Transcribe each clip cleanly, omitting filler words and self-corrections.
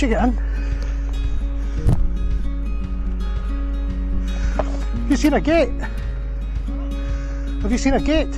you get in? Have you seen a gate? Have you seen a gate?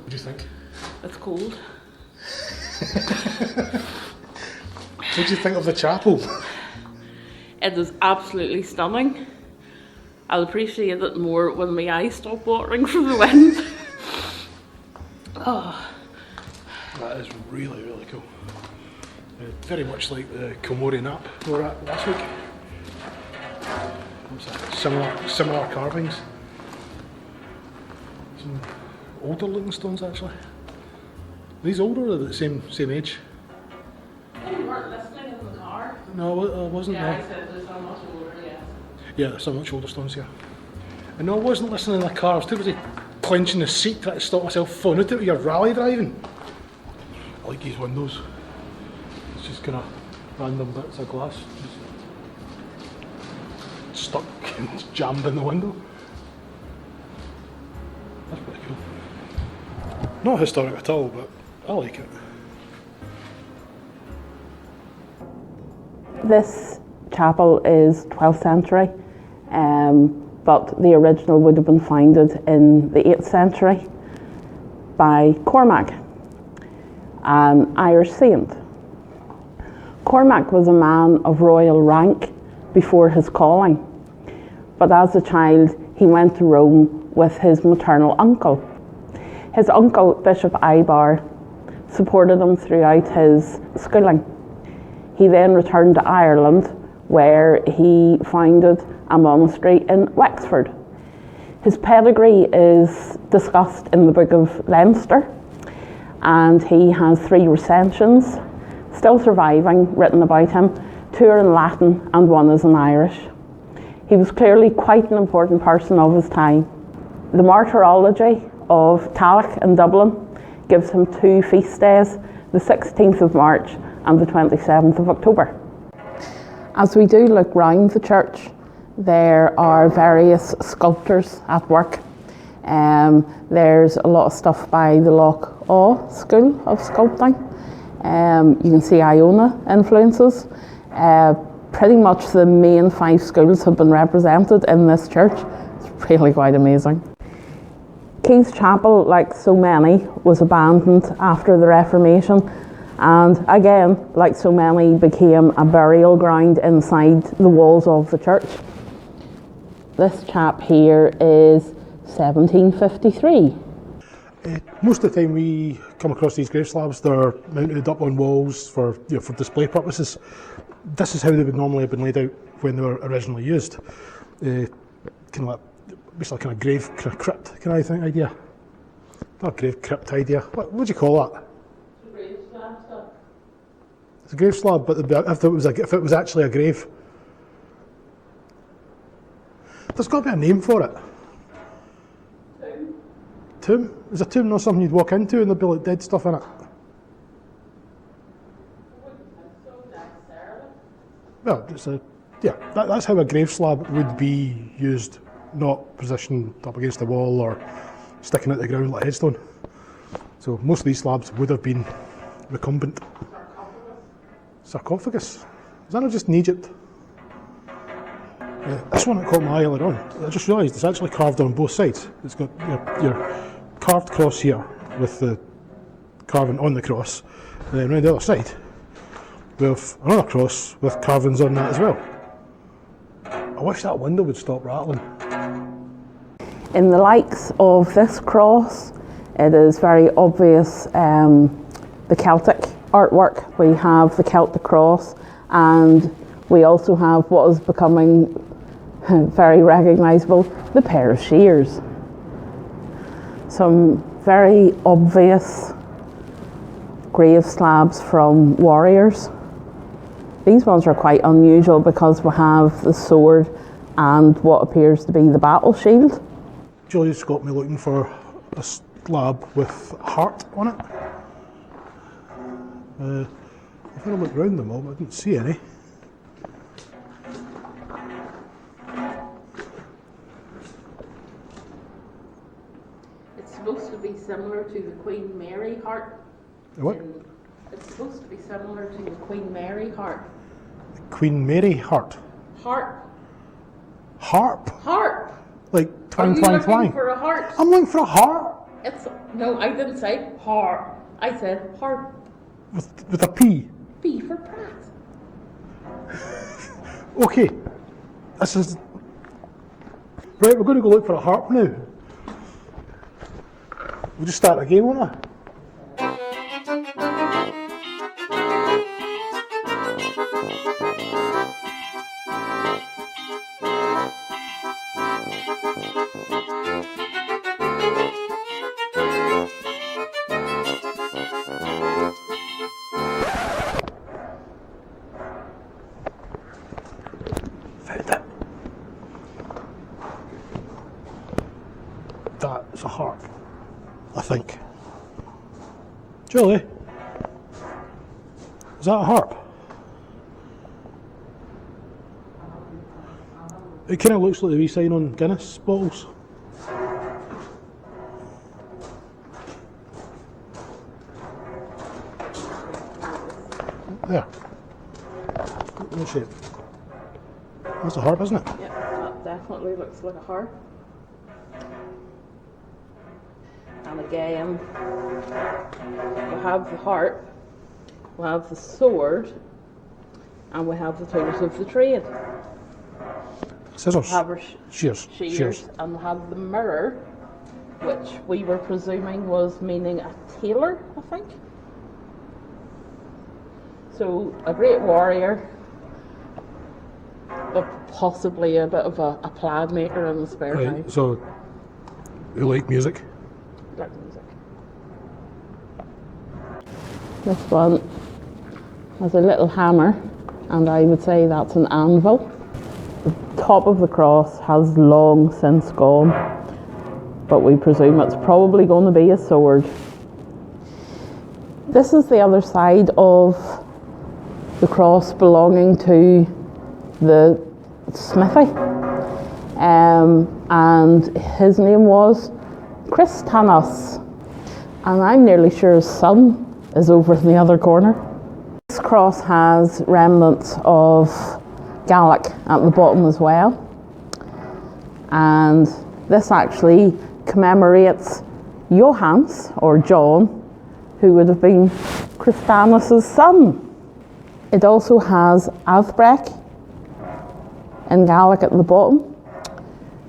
What do you think? It's cold. What do you think of the chapel? It is absolutely stunning. I'll appreciate it more when my eyes stop watering from the wind. Oh. That is really, really cool. Very much like the 𝕮𝖈𝖔𝖆𝖕𝖊𝖑 we were at last week. Similar carvings. Some older looking stones actually. Are these older or are they the same age? You weren't listening in the car? No, I wasn't. Yeah, I said there's so much older, yeah. Yeah, there's some much older stones here. And no, I wasn't listening in the car, I was too busy clenching the seat trying to stop myself falling out of your rally driving. I like these windows. It's just kind of random bits of glass just stuck and jammed in the window. That's pretty cool. Not historic at all, but I like it. This chapel is 12th century, but the original would have been founded in the 8th century by Cormac, an Irish saint. Cormac was a man of royal rank before his calling, but as a child he went to Rome with his maternal uncle. His uncle, Bishop 𝕬𝖈𝖕𝖕, supported him throughout his schooling. He then returned to Ireland, where he founded a monastery in Wexford. His pedigree is discussed in the Book of Leinster, and he has 3 recensions still surviving, written about him. 2 are in Latin and 1 is in Irish. He was clearly quite an important person of his time. The martyrology of Tallaght in Dublin gives him 2 feast days, the 16th of March and the 27th of October. As we do look round the church, there are various sculptors at work. There's a lot of stuff by the Lochgilphead School of Sculpting. You can see Iona influences. Pretty much the main 5 schools have been represented in this church. It's really quite amazing. Keills Chapel, like so many, was abandoned after the Reformation, and again, like so many, became a burial ground inside the walls of the church. This chap here is 1753. Most of the time we come across these grave slabs, they're mounted up on walls for display purposes. This is how they would normally have been laid out when they were originally used. Basically kind of grave crypt kind of thing idea. Not grave crypt idea. What do you call that? It's a grave slab stuff. It's a grave slab, but if it was actually a grave, there's got to be a name for it. Tomb? Is a tomb not something you'd walk into and there'd be like dead stuff in it? Well, that's how a grave slab would be used, not positioned up against the wall or sticking out the ground like a headstone. So most of these slabs would have been recumbent. Sarcophagus? Is that not just in Egypt? This one that caught my eye earlier on, I just realised it's actually carved on both sides. It's got your carved cross here with the carving on the cross, and then around the other side we have another cross with carvings on that as well. I wish that window would stop rattling. In the likes of this cross, it is very obvious the Celtic artwork. We have the Celtic cross, and We also have what is becoming very recognisable, the pair of shears. Some very obvious grave slabs from warriors. These ones are quite unusual because we have the sword and what appears to be the battle shield. Julie's got me looking for a slab with a heart on it. I've had a look around them all, but I didn't see any. It's supposed to be similar to the Queen Mary heart. The what? It's supposed to be similar to the Queen Mary heart. Queen Mary heart. Heart. Harp? Heart. Like twang, Are you twang, looking twang. for a heart? I'm looking for a heart No, I didn't say heart. I said heart. with a P. B for Pratt. Okay, this is right. We're going to go look for a harp now. We'll just start again, won't we? Found it. That's a harp, I think. Julie, is that a harp? It kind of looks like the wee sign on Guinness bottles. There. Look at the shape. That's a harp, isn't it? Yep, that definitely looks like a harp. And again, we have the harp, we have the sword, and we have the tools of the trade. Scissors. We have our Shears. shears, and we have the mirror, which we were presuming was meaning a tailor, I think. So a great warrior, but possibly a bit of a plaid maker in the spare time. Right, so you like music? Like music. This one has a little hammer, and I would say that's an anvil. The top of the cross has long since gone, but we presume it's probably going to be a sword. This is the other side of the cross belonging to the smithy, and his name was Christanus, and I'm nearly sure his son is over in the other corner. This cross has remnants of Gaelic at the bottom as well, and this actually commemorates Johannes, or John, who would have been Christanus' son. It also has 𝕮𝖆𝖕𝖊𝖑 in Gaelic at the bottom,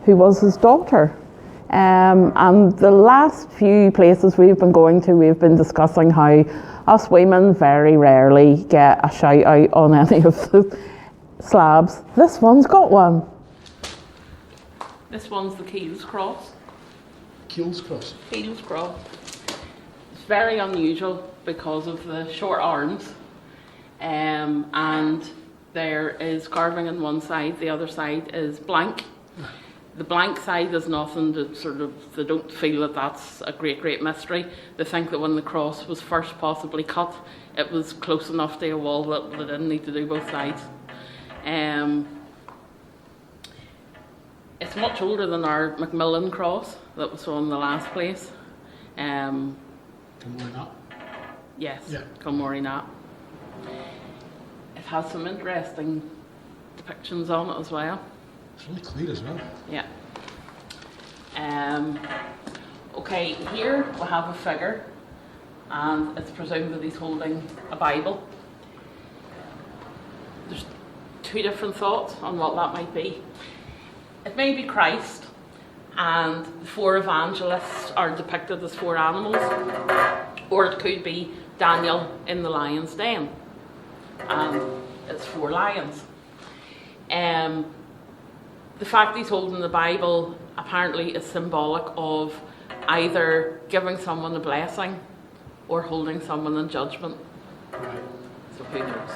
who was his daughter. And the last few places we've been going to, we've been discussing how us women very rarely get a shout out on any of the slabs. This one's got one. This one's the Keills Cross. Keills Cross. Keills Cross. It's very unusual because of the short arms, and there is carving on one side, the other side is blank. The blank side is nothing to they don't feel that that's a great mystery. They think that when the cross was first possibly cut, it was close enough to a wall that they didn't need to do both sides. It's much older than our Macmillan cross that was on the last place. 𝕮𝖈𝖏. Yes, Yeah. 𝕮𝖈𝖏. It has some interesting depictions on it as well. It's really clear as well. Yeah. Okay, here we have a figure, and it's presumed that he's holding a Bible. There's two different thoughts on what that might be. It may be Christ, and the four evangelists are depicted as four animals, or it could be Daniel in the lion's den, and it's four lions. The fact he's holding the Bible apparently is symbolic of either giving someone a blessing or holding someone in judgment. Right. So who knows?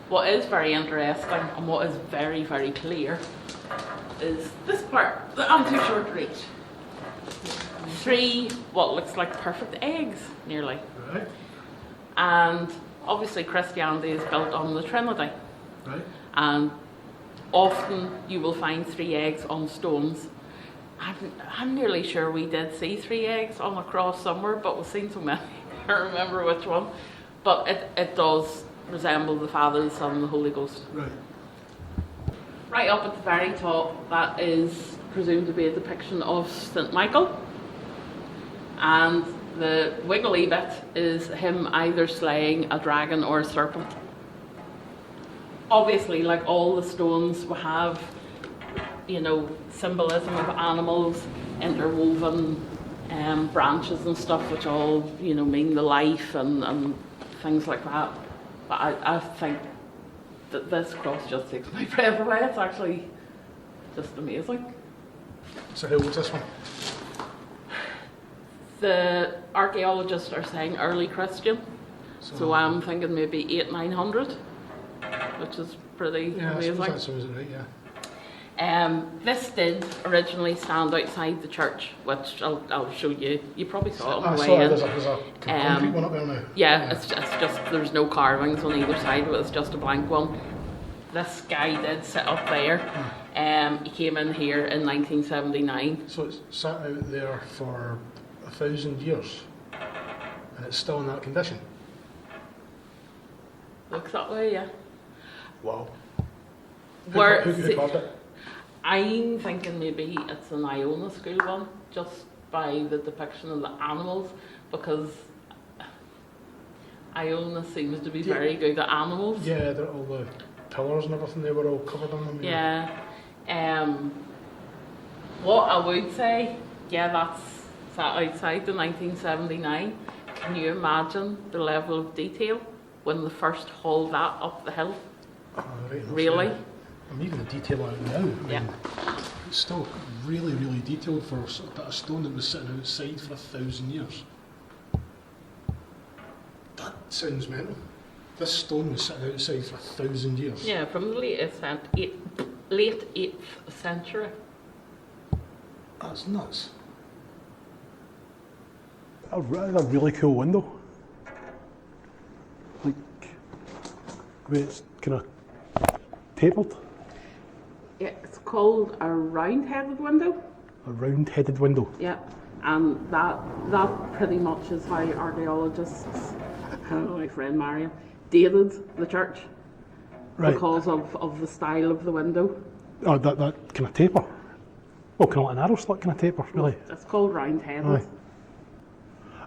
What is very interesting and what is very, very clear is this part that I'm too short to reach. 3 what looks like perfect eggs, nearly. Right. And obviously Christianity is built on the Trinity. Right. And often you will find 3 eggs on stones. I'm nearly sure we did see 3 eggs on a cross somewhere, but we've seen so many, I can't remember which one. But it does resemble the Father, the Son, and the Holy Ghost. Right. Right up at the very top, that is presumed to be a depiction of St Michael. And the wiggly bit is him either slaying a dragon or a serpent. Obviously, like all the stones, we have, you know, symbolism of animals, interwoven branches and stuff, which all, you know, mean the life and things like that. But I think that this cross just takes my breath away. It's actually just amazing. So who was this one? The archaeologists are saying early Christian, so I'm thinking maybe 800-900, which is pretty amazing. That sounds right, yeah. This did originally stand outside the church, which I'll show you. You probably saw it on the way sorry, in. there's a concrete one up there now. Yeah, it's just there's no carvings on either side of it. It's just a blank one. This guy did sit up there. He came in here in 1979. So it's sat out there for 1,000 years, and it's still in that condition. Looks that way, yeah. Wow. Who carved it? I'm thinking maybe it's an Iona school one, just by the depiction of the animals, because Iona seems to be very good at animals. Yeah, all the pillars and everything, they were all covered in them. Yeah. What I would say, yeah, that's sat outside the 1979. Can you imagine the level of detail when they first hauled that up the hill? Right, Really? Yeah. And even the detail on it now, I mean, Yeah. it's still really, really detailed for a stone that was sitting outside for 1,000 years. That sounds mental. This stone was sitting outside for 1,000 years. Yeah, from the late 8th century. That's nuts. A really cool window. Like, where it's kind of tapered. Yeah, it's called a round-headed window. A round-headed window. Yeah, and that pretty much is how archaeologists, my friend Marion, dated the church. Right. Because of the style of the window. Oh, that kind of taper. Well, kind of like an arrow slit kind of taper, really. It's called round-headed. Aye.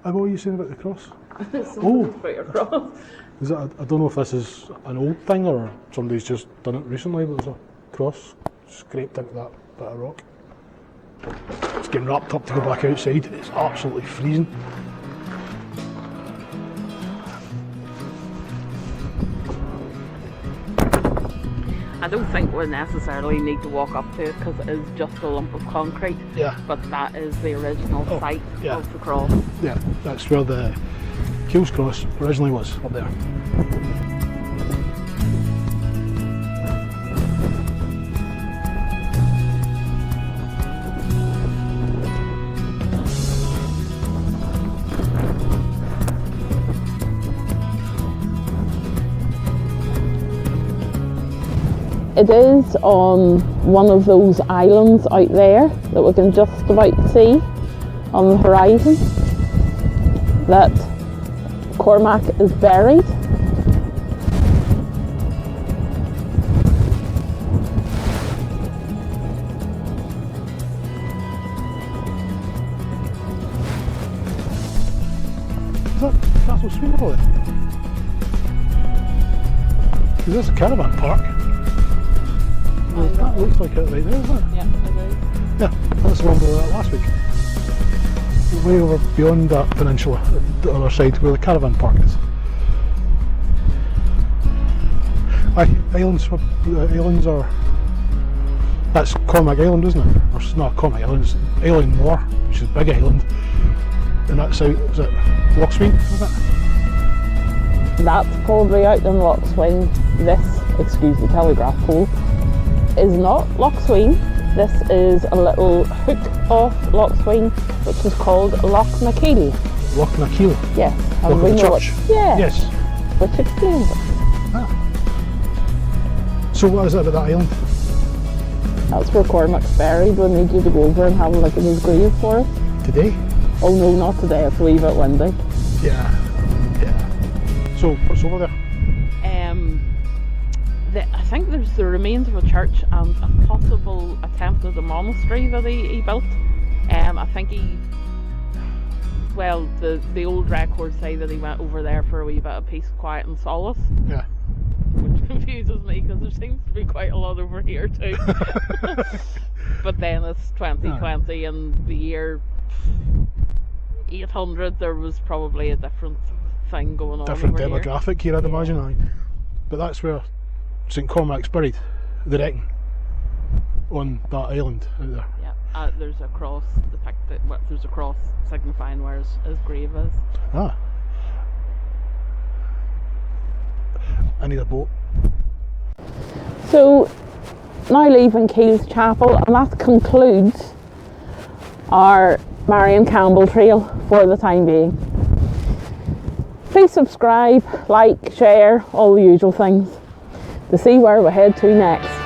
And what were you saying about the cross? About your cross. Is it, I don't know if this is an old thing or somebody's just done it recently, but there's a cross scraped into that bit of rock. It's getting wrapped up to go back outside. It's absolutely freezing. I don't think we necessarily need to walk up to it because it is just a lump of concrete. Yeah. But that is the original site of the cross. Yeah, that's where the Keills Cross originally was, up there. It is on one of those islands out there that we can just about see on the horizon that Cormac is buried. Is that Castle Swingle? Is this a caravan park? That looks like it right there, doesn't it? Yeah, it is. Yeah, that's the one we were at last week. Way over beyond that peninsula, the other side where the caravan park is. Aye, islands are. That's Cormac Island, isn't it? Or it's not Cormac Island, it's 𝕮𝖆𝖈, which is a big island. And that's out, is it 𝕮𝖆𝖈, is it? That's probably out in 𝕮𝖆𝖈. This, excuse the telegraph pole, is not 𝕮𝖆𝖈. This is a little hook off 𝕮𝖆𝖈, which is called 𝕮𝖆𝖈. 𝕮𝖆𝖈. Yes. Loch of the church. Yeah. Yes. Which explains it. Ah. So what is it about that island? That's where Cormac's buried. We'll need you to go over and have a look at his grave for us. Today? Oh no, not today, it's a wee bit windy. Yeah. Yeah. So what's over there? I think there's the remains of a church and a possible attempt at a monastery that he built. I think the old records say that he went over there for a wee bit of peace, quiet and solace. Yeah. Which confuses me because there seems to be quite a lot over here too. But then it's 2020 and the year 800 there was probably a different thing going on. Different over demographic here, I'd imagine. Aye. But that's where St Cormac's buried, the wrecking, on that island out there. Yeah, there's a cross depicted. Well, there's a cross signifying where his grave is. Ah. I need a boat. So now leaving Keills Chapel, and that concludes our Marion Campbell trail for the time being. Please subscribe, like, share, all the usual things to see where we head to next.